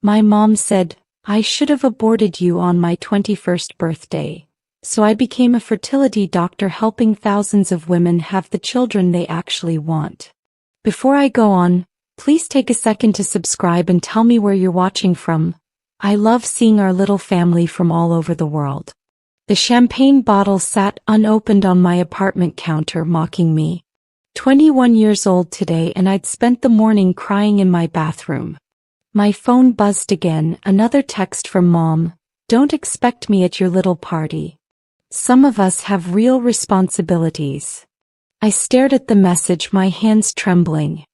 My mom said, I should have aborted you on my 21st birthday. So I became a fertility doctor helping thousands of women have the children they actually want. Before I go on, please take a second to subscribe and tell me where you're watching from. I love seeing our little family from all over the world. The champagne bottle sat unopened on my apartment counter mocking me. 21 years old today and I'd spent the morning crying in my bathroom. My phone buzzed again, another text from Mom. Don't expect me at your little party. Some of us have real responsibilities. I stared at the message, my hands trembling.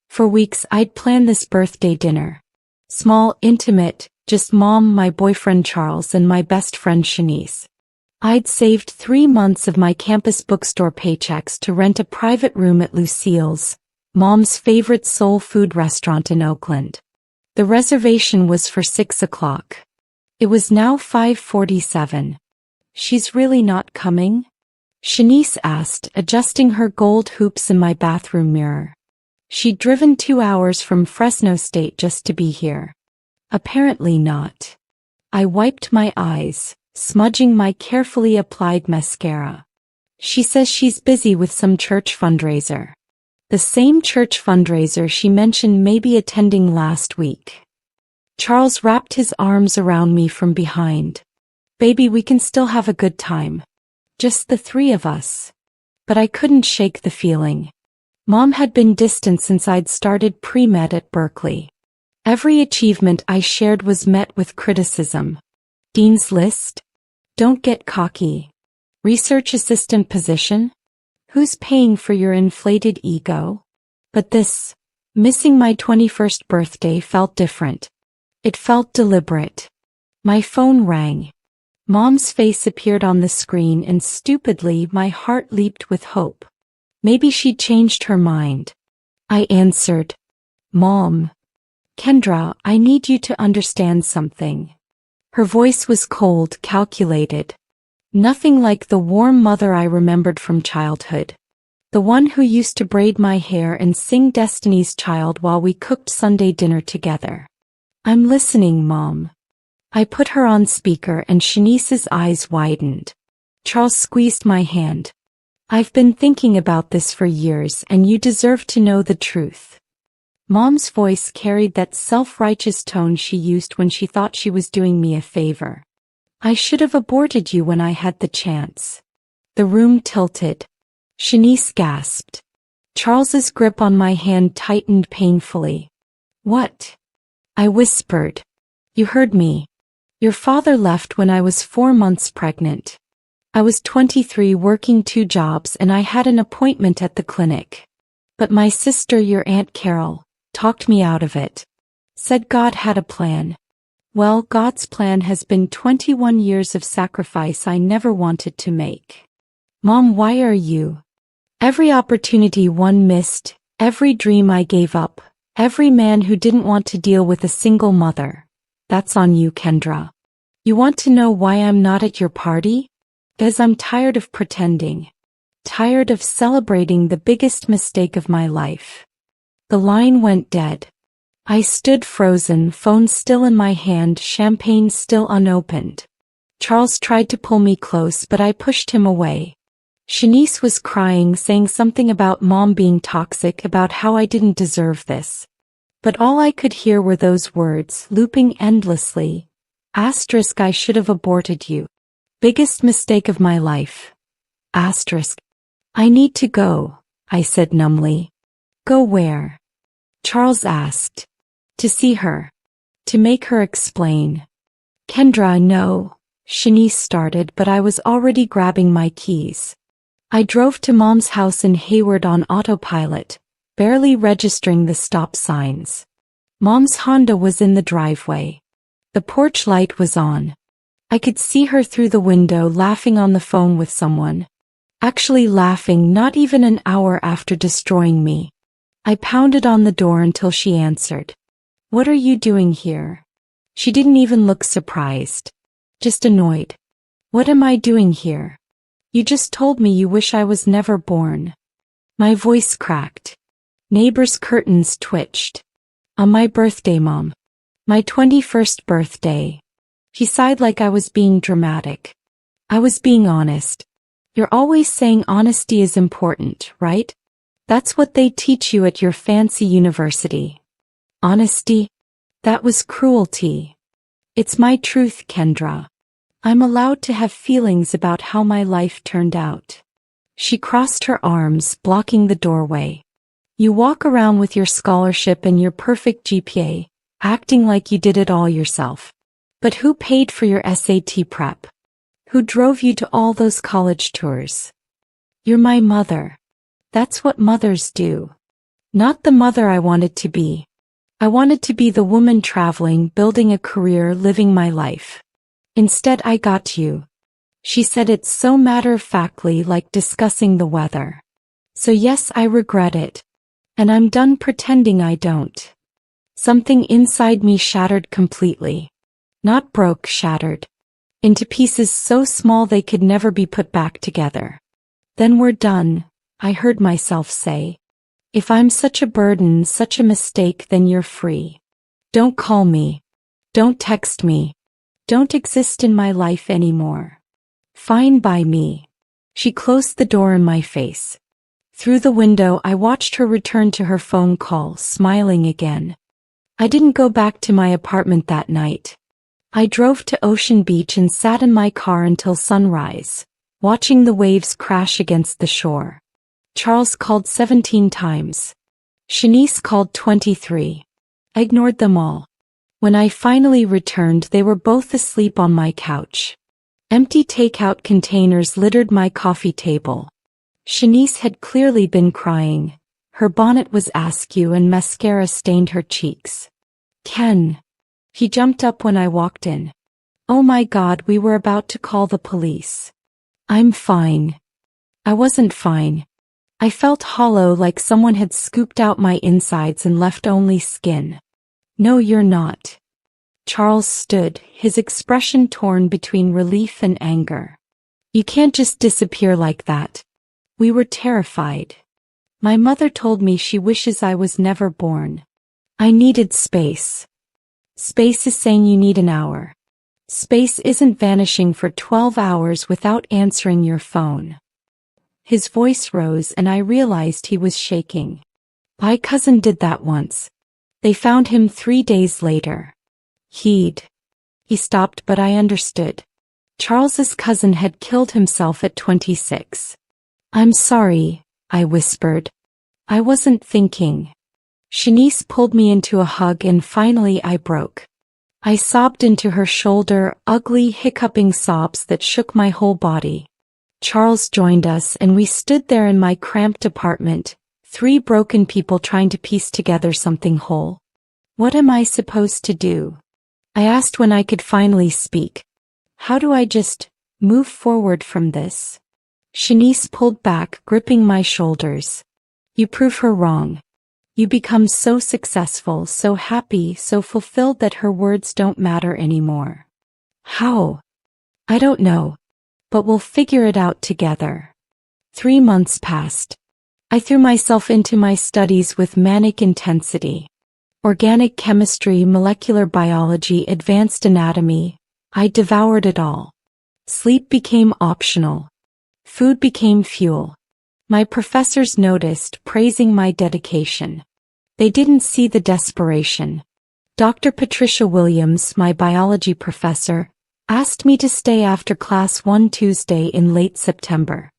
For weeks I'd planned this birthday dinner. Small, intimate, just Mom, my boyfriend Charles, and my best friend Shanice. I'd saved 3 months of my campus bookstore paychecks to rent a private room at Lucille's, Mom's favorite soul food restaurant in Oakland. The reservation was for 6 o'clock. It was now 5:47. She's really not coming? Shanice asked, adjusting her gold hoops in my bathroom mirror. She'd driven 2 hours from Fresno State just to be here. Apparently not. I wiped my eyes, smudging my carefully applied mascara. She says she's busy with some church fundraiser. The same church fundraiser she mentioned maybe attending last week. Charles wrapped his arms around me from behind. Baby, we can still have a good time. Just the 3 of us. But I couldn't shake the feeling. Mom had been distant since I'd started pre-med at Berkeley. Every achievement I shared was met with criticism. Dean's List? Don't get cocky. Research assistant position? Who's paying for your inflated ego? But this, missing my 21st birthday, felt different. It felt deliberate. My phone rang. Mom's face appeared on the screen and stupidly my heart leaped with hope. Maybe she'd changed her mind. I answered. Mom. Kendra, I need you to understand something. Her voice was cold, calculated. Nothing like the warm mother I remembered from childhood. The one who used to braid my hair and sing Destiny's Child while we cooked Sunday dinner together. I'm listening, Mom. I put her on speaker and Shanice's eyes widened. Charles squeezed my hand. I've been thinking about this for years and you deserve to know the truth. Mom's voice carried that self-righteous tone she used when she thought she was doing me a favor. I should have aborted you when I had the chance. The room tilted. Shanice gasped. Charles's grip on my hand tightened painfully. What? I whispered. You heard me. Your father left when I was 4 months pregnant. I was 23 working 2 jobs and I had an appointment at the clinic. But my sister, your Aunt Carol, talked me out of it. Said God had a plan. Well, God's plan has been 21 years of sacrifice I never wanted to make. Mom, why are you? Every opportunity one missed, every dream I gave up, every man who didn't want to deal with a single mother. That's on you, Kendra. You want to know why I'm not at your party? Because I'm tired of pretending. Tired of celebrating the biggest mistake of my life. The line went dead. I stood frozen, phone still in my hand, champagne still unopened. Charles tried to pull me close but I pushed him away. Shanice was crying, saying something about Mom being toxic, about how I didn't deserve this. But all I could hear were those words, looping endlessly. Asterisk, I should have aborted you. Biggest mistake of my life. Asterisk. I need to go, I said numbly. Go where? Charles asked. To see her. To make her explain. Kendra, no. Shanice started, but I was already grabbing my keys. I drove to Mom's house in Hayward on autopilot, barely registering the stop signs. Mom's Honda was in the driveway. The porch light was on. I could see her through the window laughing on the phone with someone. Actually laughing not even an hour after destroying me. I pounded on the door until she answered. What are you doing here? She didn't even look surprised. Just annoyed. What am I doing here? You just told me you wish I was never born. My voice cracked. Neighbors' curtains twitched. On my birthday, Mom. My 21st birthday. He sighed like I was being dramatic. I was being honest. You're always saying honesty is important, right? That's what they teach you at your fancy university. Honesty? That was cruelty. It's my truth, Kendra. I'm allowed to have feelings about how my life turned out. She crossed her arms, blocking the doorway. You walk around with your scholarship and your perfect GPA, acting like you did it all yourself. But who paid for your SAT prep? Who drove you to all those college tours? You're my mother. That's what mothers do. Not the mother I wanted to be. I wanted to be the woman traveling, building a career, living my life. Instead, I got you. She said it so matter-of-factly, like discussing the weather. So yes, I regret it. And I'm done pretending I don't. Something inside me shattered completely. Not broke, shattered. Into pieces so small they could never be put back together. Then we're done, I heard myself say. If I'm such a burden, such a mistake, then you're free. Don't call me. Don't text me. Don't exist in my life anymore. Fine by me. She closed the door in my face. Through the window, I watched her return to her phone call, smiling again. I didn't go back to my apartment that night. I drove to Ocean Beach and sat in my car until sunrise, watching the waves crash against the shore. Charles called 17 times. Shanice called 23. I ignored them all. When I finally returned, they were both asleep on my couch. Empty takeout containers littered my coffee table. Shanice had clearly been crying. Her bonnet was askew and mascara stained her cheeks. Ken. He jumped up when I walked in. Oh my God, we were about to call the police. I'm fine. I wasn't fine. I felt hollow, like someone had scooped out my insides and left only skin. No, you're not. Charles stood, his expression torn between relief and anger. You can't just disappear like that. We were terrified. My mother told me she wishes I was never born. I needed space. Space is saying you need an hour. Space isn't vanishing for 12 hours without answering your phone. His voice rose and I realized he was shaking. My cousin did that once. They found him 3 days later. He stopped, but I understood. Charles's cousin had killed himself at 26. I'm sorry, I whispered. I wasn't thinking. Shanice pulled me into a hug and finally I broke. I sobbed into her shoulder, ugly, hiccuping sobs that shook my whole body. Charles joined us and we stood there in my cramped apartment, 3 broken people trying to piece together something whole. What am I supposed to do? I asked when I could finally speak. How do I just move forward from this? Shanice pulled back, gripping my shoulders. You prove her wrong. You become so successful, so happy, so fulfilled that her words don't matter anymore. How? I don't know. But we'll figure it out together. 3 months passed. I threw myself into my studies with manic intensity. Organic chemistry, molecular biology, advanced anatomy. I devoured it all. Sleep became optional. Food became fuel. My professors noticed, praising my dedication. They didn't see the desperation. Dr. Patricia Williams, my biology professor, asked me to stay after class one Tuesday in late September.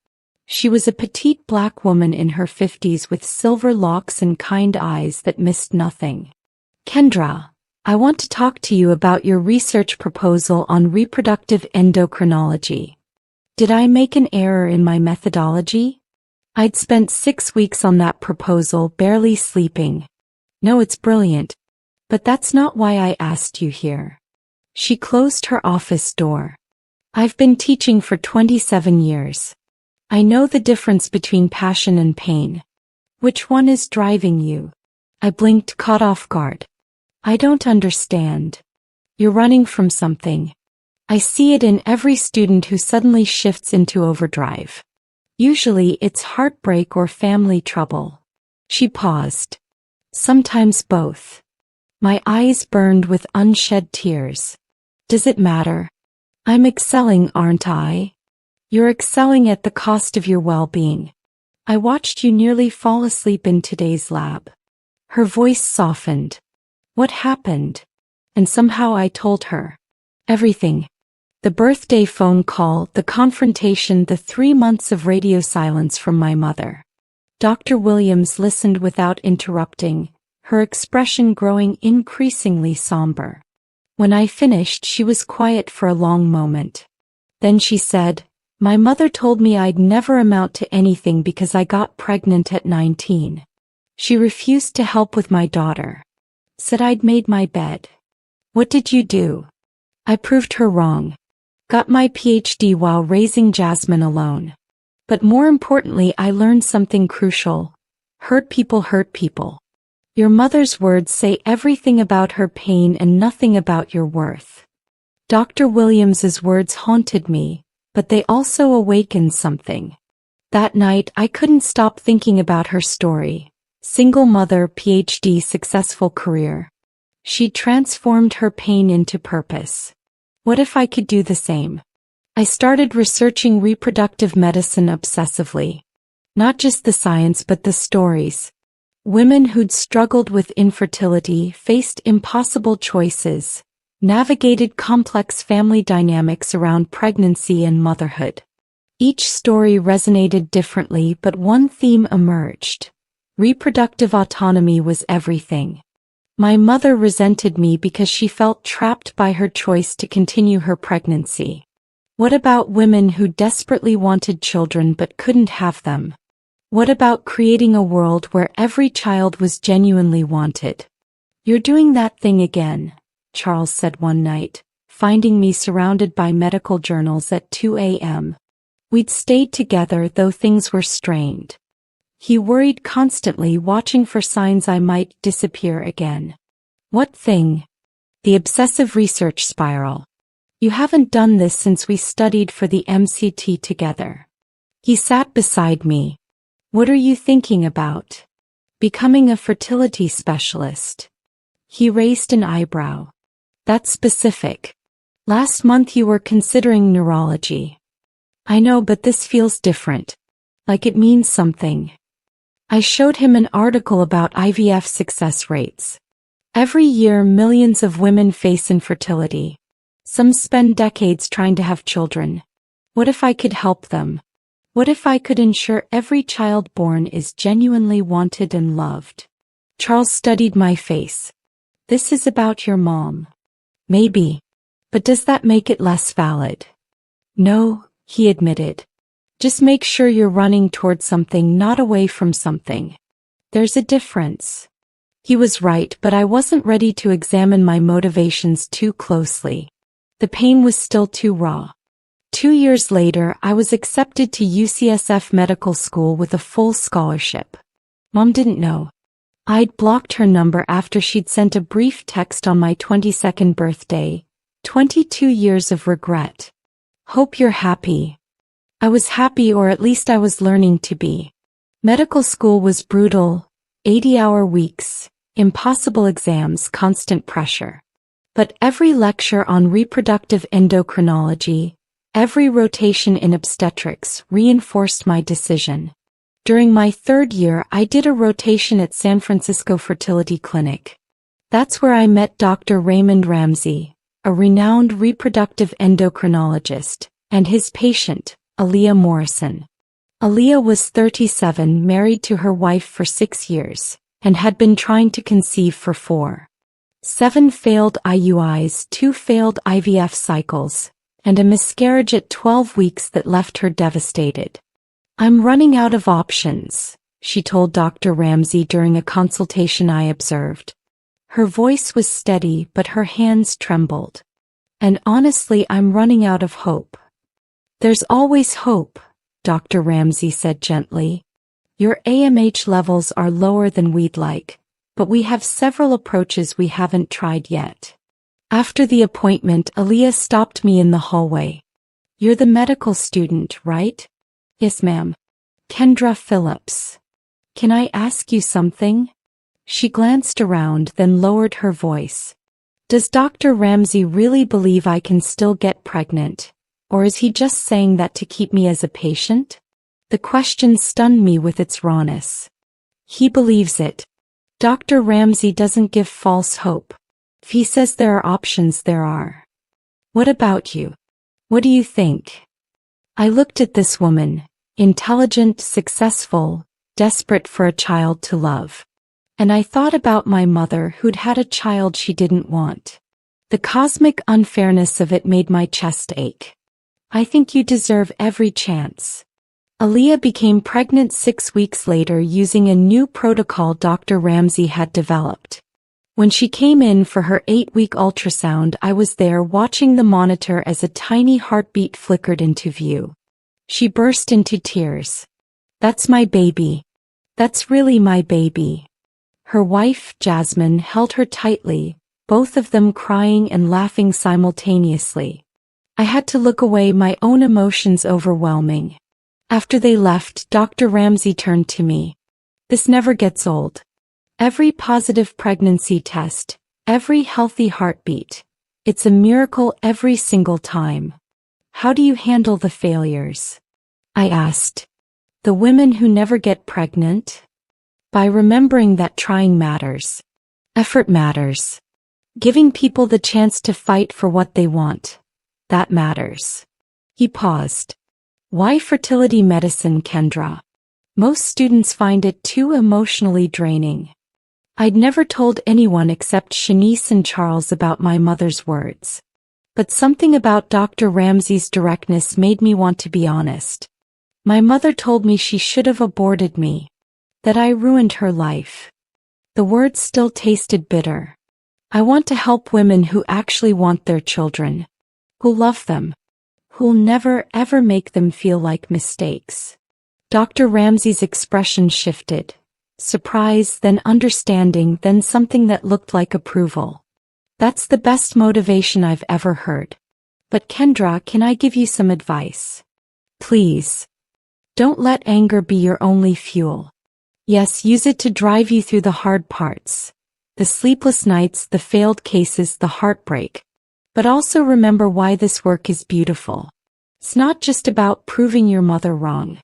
She was a petite black woman in her 50s with silver locks and kind eyes that missed nothing. Kendra, I want to talk to you about your research proposal on reproductive endocrinology. Did I make an error in my methodology? I'd spent 6 weeks on that proposal, barely sleeping. No, it's brilliant. But that's not why I asked you here. She closed her office door. I've been teaching for 27 years. I know the difference between passion and pain. Which one is driving you? I blinked, caught off guard. I don't understand. You're running from something. I see it in every student who suddenly shifts into overdrive. Usually it's heartbreak or family trouble. She paused. Sometimes both. My eyes burned with unshed tears. Does it matter? I'm excelling, aren't I? You're excelling at the cost of your well-being. I watched you nearly fall asleep in today's lab. Her voice softened. What happened? And somehow I told her. Everything. The birthday phone call, the confrontation, the 3 months of radio silence from my mother. Dr. Williams listened without interrupting, her expression growing increasingly somber. When I finished, she was quiet for a long moment. Then she said, "My mother told me I'd never amount to anything because I got pregnant at 19. She refused to help with my daughter. Said I'd made my bed. What did you do?" I proved her wrong. Got my PhD while raising Jasmine alone. But more importantly, I learned something crucial. Hurt people hurt people. Your mother's words say everything about her pain and nothing about your worth. Dr. Williams's words haunted me, but they also awakened something. That night, I couldn't stop thinking about her story. Single mother, PhD, successful career. She transformed her pain into purpose. What if I could do the same? I started researching reproductive medicine obsessively. Not just the science but the stories. Women who'd struggled with infertility, faced impossible choices, navigated complex family dynamics around pregnancy and motherhood. Each story resonated differently, but one theme emerged. Reproductive autonomy was everything. My mother resented me because she felt trapped by her choice to continue her pregnancy. What about women who desperately wanted children but couldn't have them? What about creating a world where every child was genuinely wanted? "You're doing that thing again," Charles said one night, finding me surrounded by medical journals at 2 a.m. We'd stayed together though things were strained. He worried constantly, watching for signs I might disappear again. "What thing?" "The obsessive research spiral. You haven't done this since we studied for the MCT together." He sat beside me. "What are you thinking about?" "Becoming a fertility specialist." He raised an eyebrow. "That's specific. Last month you were considering neurology." "I know, but this feels different. Like it means something." I showed him an article about IVF success rates. Every year, millions of women face infertility. Some spend decades trying to have children. What if I could help them? What if I could ensure every child born is genuinely wanted and loved? Charles studied my face. "This is about your mom." "Maybe. But does that make it less valid?" "No," he admitted. "Just make sure you're running toward something, not away from something. There's a difference." He was right, but I wasn't ready to examine my motivations too closely. The pain was still too raw. 2 years later, I was accepted to UCSF Medical School with a full scholarship. Mom didn't know. I'd blocked her number after she'd sent a brief text on my 22nd birthday. 22 years of regret. "Hope you're happy." I was happy, or at least I was learning to be. Medical school was brutal. 80-hour weeks, impossible exams, constant pressure. But every lecture on reproductive endocrinology, every rotation in obstetrics reinforced my decision. During my 3rd year, I did a rotation at San Francisco Fertility Clinic. That's where I met Dr. Raymond Ramsey, a renowned reproductive endocrinologist, and his patient, Aaliyah Morrison. Aaliyah was 37, married to her wife for 6 years, and had been trying to conceive for 4. 7 failed IUIs, 2 failed IVF cycles, and a miscarriage at 12 weeks that left her devastated. "I'm running out of options," she told Dr. Ramsey during a consultation I observed. Her voice was steady, but her hands trembled. "And honestly, I'm running out of hope." "There's always hope," Dr. Ramsey said gently. "Your AMH levels are lower than we'd like, but we have several approaches we haven't tried yet." After the appointment, Aaliyah stopped me in the hallway. "You're the medical student, right?" "Yes, ma'am." "Kendra Phillips. Can I ask you something?" She glanced around, then lowered her voice. Does Dr. Ramsey really believe I can still get pregnant? Or is he just saying that to keep me as a patient? The question stunned me with its rawness. He believes it. Dr. Ramsey doesn't give false hope. If he says there are options, there are. What about you? What do you think? I looked at this woman, intelligent, successful, desperate for a child to love. And I thought about my mother who'd had a child she didn't want. The cosmic unfairness of it made my chest ache. I think you deserve every chance. Aaliyah became pregnant 6 weeks later using a new protocol Dr. Ramsey had developed. When she came in for her 8-week ultrasound, I was there watching the monitor as a tiny heartbeat flickered into view. She burst into tears. That's my baby. That's really my baby. Her wife, Jasmine, held her tightly, both of them crying and laughing simultaneously. I had to look away, my own emotions overwhelming. After they left, Dr. Ramsey turned to me. This never gets old. Every positive pregnancy test, every healthy heartbeat. It's a miracle every single time. How do you handle the failures? I asked. The women who never get pregnant? By remembering that trying matters. Effort matters. Giving people the chance to fight for what they want. That matters. He paused. Why fertility medicine, Kendra? Most students find it too emotionally draining. I'd never told anyone except Shanice and Charles about my mother's words. But something about Dr. Ramsey's directness made me want to be honest. My mother told me she should have aborted me. That I ruined her life. The words still tasted bitter. I want to help women who actually want their children. Who love them. Who'll never ever make them feel like mistakes. Dr. Ramsey's expression shifted. Surprise, then understanding, then something that looked like approval. That's the best motivation I've ever heard. But Kendra, can I give you some advice? Please. Don't let anger be your only fuel. Yes, use it to drive you through the hard parts. The sleepless nights, the failed cases, the heartbreak. But also remember why this work is beautiful. It's not just about proving your mother wrong.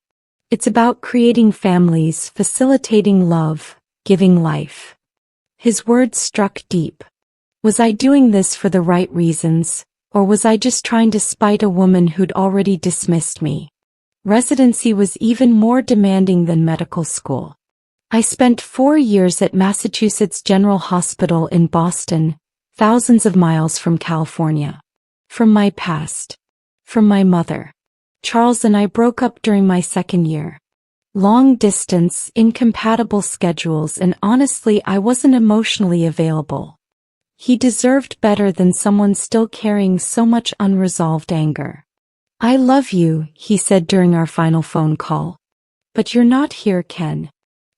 It's about creating families, facilitating love, giving life. His words struck deep. Was I doing this for the right reasons, or was I just trying to spite a woman who'd already dismissed me? Residency was even more demanding than medical school. I spent 4 years at Massachusetts General Hospital in Boston, thousands of miles from California. From my past. From my mother. Charles and I broke up during my 2nd year. Long distance, incompatible schedules, and honestly, I wasn't emotionally available. He deserved better than someone still carrying so much unresolved anger. I love you, he said during our final phone call. But you're not here, Ken.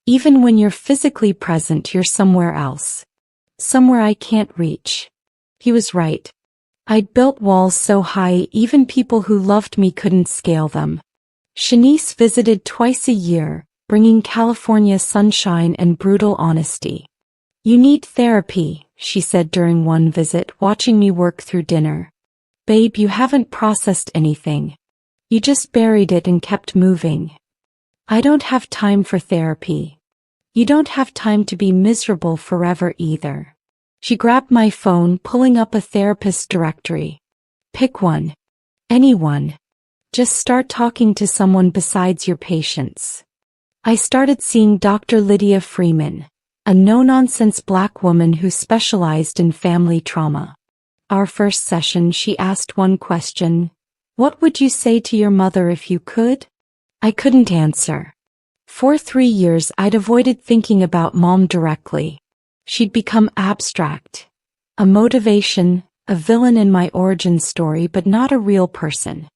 Even when you're physically present, you're somewhere else. Somewhere I can't reach. He was right. I'd built walls so high even people who loved me couldn't scale them. Shanice visited twice a year, bringing California sunshine and brutal honesty. You need therapy, she said during one visit, watching me work through dinner. Babe, you haven't processed anything. You just buried it and kept moving. I don't have time for therapy. You don't have time to be miserable forever either. She grabbed my phone, pulling up a therapist directory. Pick one. Anyone. Just start talking to someone besides your patients. I started seeing Dr. Lydia Freeman, a no-nonsense Black woman who specialized in family trauma. Our first session, she asked one question. What would you say to your mother if you could? I couldn't answer. For 3 years I'd avoided thinking about Mom directly. She'd become abstract. A motivation, a villain in my origin story, but not a real person.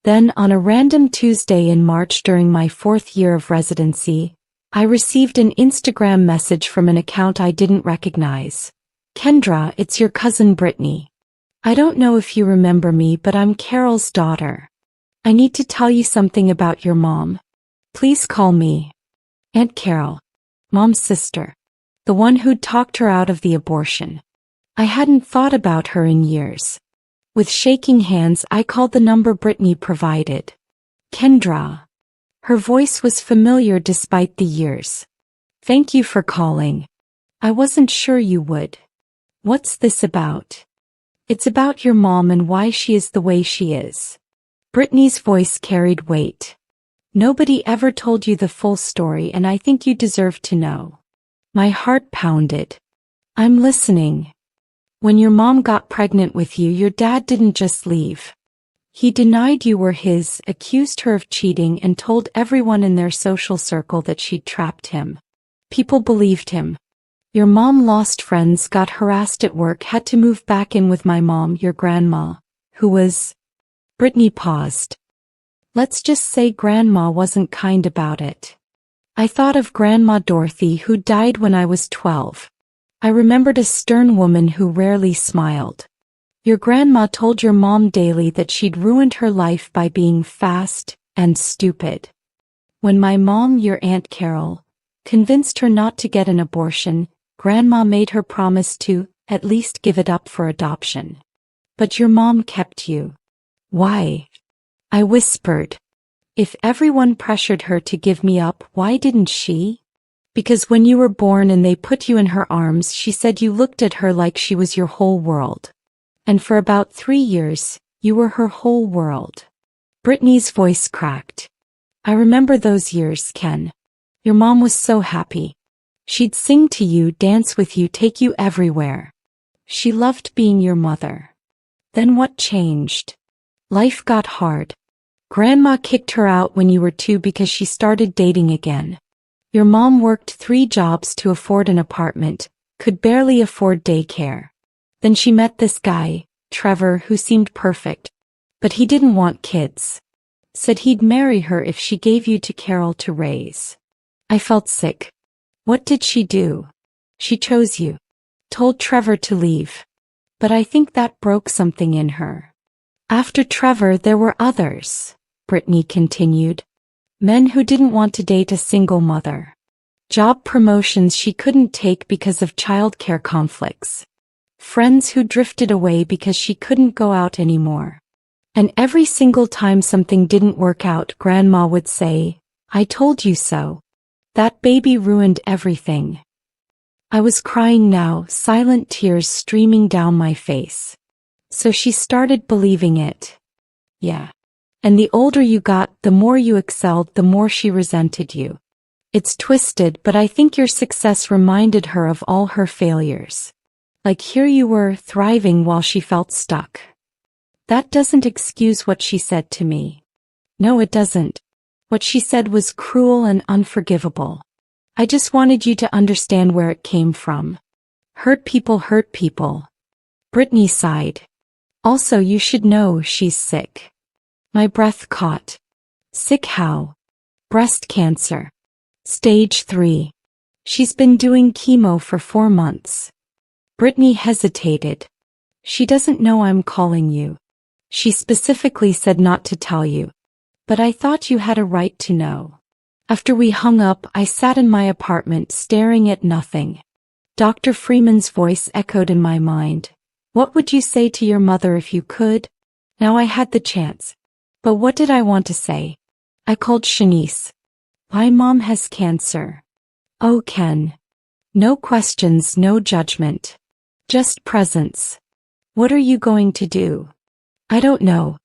Then on a random Tuesday in March during my 4th year of residency, I received an Instagram message from an account I didn't recognize. Kendra, it's your cousin Brittany. I don't know if you remember me, but I'm Carol's daughter. I need to tell you something about your mom. Please call me Aunt Carol, Mom's sister. The one who'd talked her out of the abortion. I hadn't thought about her in years. With shaking hands, I called the number Brittany provided. Kendra. Her voice was familiar despite the years. Thank you for calling. I wasn't sure you would. What's this about? It's about your mom and why she is the way she is. Brittany's voice carried weight. Nobody ever told you the full story, and I think you deserve to know. My heart pounded. I'm listening. When your mom got pregnant with you, your dad didn't just leave. He denied you were his, accused her of cheating, and told everyone in their social circle that she'd trapped him. People believed him. Your mom lost friends, got harassed at work, had to move back in with my mom, your grandma, who was... Brittany paused. Let's just say Grandma wasn't kind about it. I thought of Grandma Dorothy, who died when I was 12. I remembered a stern woman who rarely smiled. Your grandma told your mom daily that she'd ruined her life by being fast and stupid. When my mom, your Aunt Carol, convinced her not to get an abortion, Grandma made her promise to, at least, give it up for adoption. But your mom kept you. Why? I whispered. If everyone pressured her to give me up, why didn't she? Because when you were born and they put you in her arms, she said you looked at her like she was your whole world. And for about 3 years, you were her whole world. Brittany's voice cracked. I remember those years, Ken. Your mom was so happy. She'd sing to you, dance with you, take you everywhere. She loved being your mother. Then what changed? Life got hard. Grandma kicked her out when you were 2 because she started dating again. Your mom worked 3 jobs to afford an apartment, could barely afford daycare. Then she met this guy, Trevor, who seemed perfect. But he didn't want kids. Said he'd marry her if she gave you to Carol to raise. I felt sick. What did she do? She chose you. Told Trevor to leave. But I think that broke something in her. After Trevor, there were others, Brittany continued. Men who didn't want to date a single mother. Job promotions she couldn't take because of childcare conflicts. Friends who drifted away because she couldn't go out anymore. And every single time something didn't work out, Grandma would say, I told you so. That baby ruined everything. I was crying now, silent tears streaming down my face. So she started believing it. Yeah. And the older you got, the more you excelled, the more she resented you. It's twisted, but I think your success reminded her of all her failures. Like here you were, thriving while she felt stuck. That doesn't excuse what she said to me. No, it doesn't. What she said was cruel and unforgivable. I just wanted you to understand where it came from. Hurt people hurt people. Brittany sighed. Also, you should know she's sick. My breath caught. Sick how? Breast cancer. Stage 3. She's been doing chemo for 4 months. Brittany hesitated. She doesn't know I'm calling you. She specifically said not to tell you. But I thought you had a right to know. After we hung up, I sat in my apartment staring at nothing. Dr. Freeman's voice echoed in my mind. What would you say to your mother if you could? Now I had the chance. But what did I want to say? I called Shanice. My mom has cancer. Oh, Ken. No questions, no judgment. Just presence. What are you going to do? I don't know.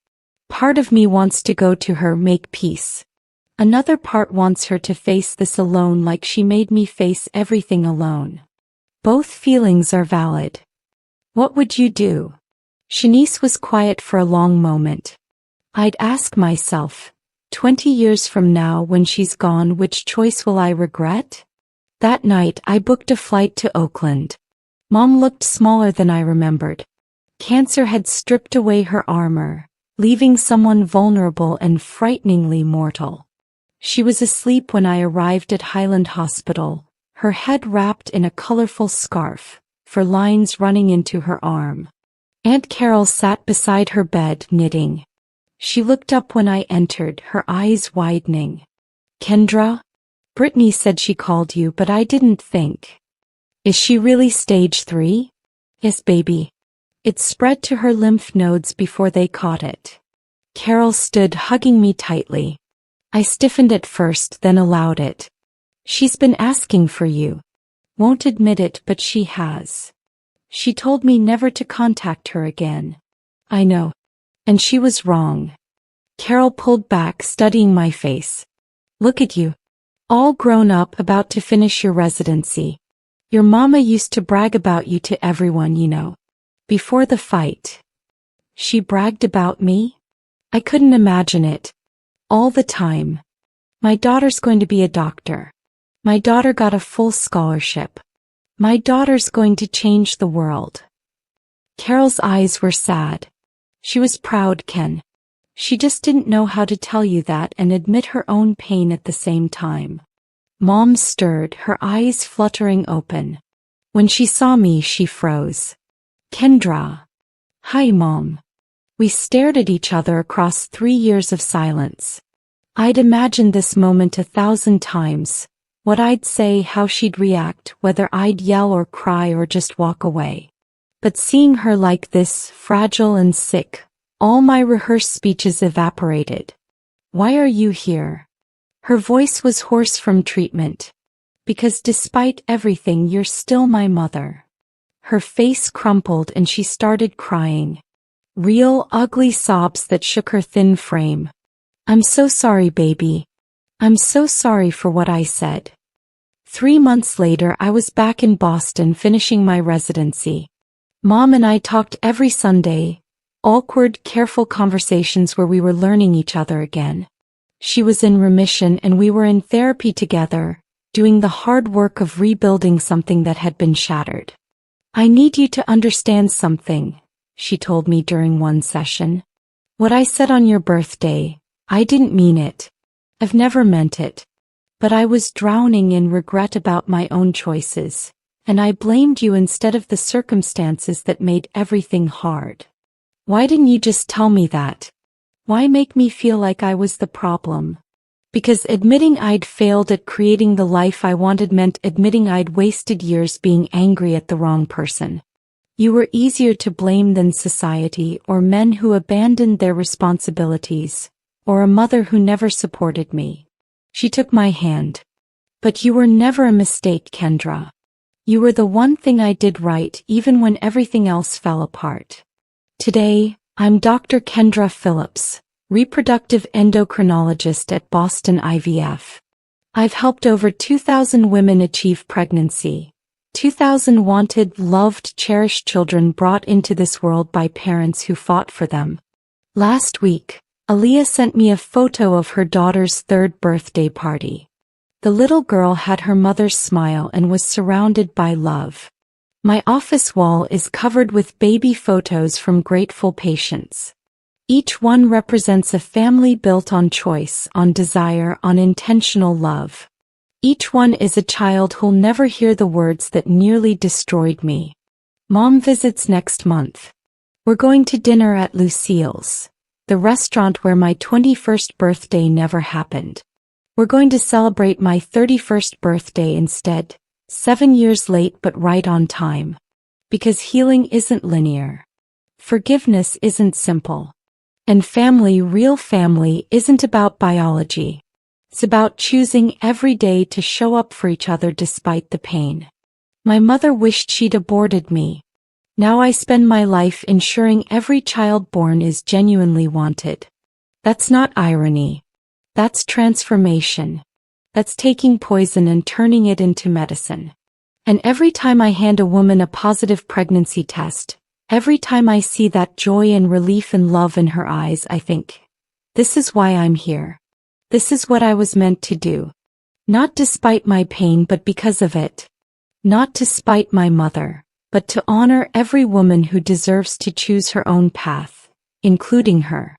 Part of me wants to go to her, make peace. Another part wants her to face this alone like she made me face everything alone. Both feelings are valid. What would you do? Shanice was quiet for a long moment. I'd ask myself, 20 years from now when she's gone, which choice will I regret? That night I booked a flight to Oakland. Mom looked smaller than I remembered. Cancer had stripped away her armor, leaving someone vulnerable and frighteningly mortal. She was asleep when I arrived at Highland Hospital, her head wrapped in a colorful scarf, for lines running into her arm. Aunt Carol sat beside her bed, knitting. She looked up when I entered, her eyes widening. Kendra? Brittany said she called you, but I didn't think. Is she really stage 3? Yes, baby. It spread to her lymph nodes before they caught it. Carol stood hugging me tightly. I stiffened at first, then allowed it. She's been asking for you. Won't admit it, but she has. She told me never to contact her again. I know. And she was wrong. Carol pulled back, studying my face. Look at you. All grown up, about to finish your residency. Your mama used to brag about you to everyone, you know. Before the fight. She bragged about me? I couldn't imagine it. All the time. My daughter's going to be a doctor. My daughter got a full scholarship. My daughter's going to change the world. Carol's eyes were sad. She was proud, Ken. She just didn't know how to tell you that and admit her own pain at the same time. Mom stirred, her eyes fluttering open. When she saw me, she froze. Kendra. Hi, Mom. We stared at each other across 3 years of silence. I'd imagined this moment 1,000 times. What I'd say, how she'd react, whether I'd yell or cry or just walk away. But seeing her like this, fragile and sick, all my rehearsed speeches evaporated. Why are you here? Her voice was hoarse from treatment. Because despite everything, you're still my mother. Her face crumpled and she started crying. Real, ugly sobs that shook her thin frame. I'm so sorry, baby. I'm so sorry for what I said. 3 months later, I was back in Boston finishing my residency. Mom and I talked every Sunday. Awkward, careful conversations where we were learning each other again. She was in remission and we were in therapy together, doing the hard work of rebuilding something that had been shattered. I need you to understand something, she told me during one session. What I said on your birthday, I didn't mean it. I've never meant it. But I was drowning in regret about my own choices, and I blamed you instead of the circumstances that made everything hard. Why didn't you just tell me that? Why make me feel like I was the problem? Because admitting I'd failed at creating the life I wanted meant admitting I'd wasted years being angry at the wrong person. You were easier to blame than society or men who abandoned their responsibilities, or a mother who never supported me. She took my hand. But you were never a mistake, Kendra. You were the one thing I did right even when everything else fell apart. Today, I'm Dr. Kendra Phillips, reproductive endocrinologist at Boston IVF. I've helped over 2,000 women achieve pregnancy. 2,000 wanted, loved, cherished children brought into this world by parents who fought for them. Last week, Aaliyah sent me a photo of her daughter's 3rd birthday party. The little girl had her mother's smile and was surrounded by love. My office wall is covered with baby photos from grateful patients. Each one represents a family built on choice, on desire, on intentional love. Each one is a child who'll never hear the words that nearly destroyed me. Mom visits next month. We're going to dinner at Lucille's, the restaurant where my 21st birthday never happened. We're going to celebrate my 31st birthday instead, 7 years late but right on time. Because healing isn't linear. Forgiveness isn't simple. And family, real family, isn't about biology. It's about choosing every day to show up for each other despite the pain. My mother wished she'd aborted me. Now I spend my life ensuring every child born is genuinely wanted. That's not irony. That's transformation. That's taking poison and turning it into medicine. And every time I hand a woman a positive pregnancy test, every time I see that joy and relief and love in her eyes, I think, this is why I'm here. This is what I was meant to do. Not despite my pain but because of it. Not to spite my mother, but to honor every woman who deserves to choose her own path, including her.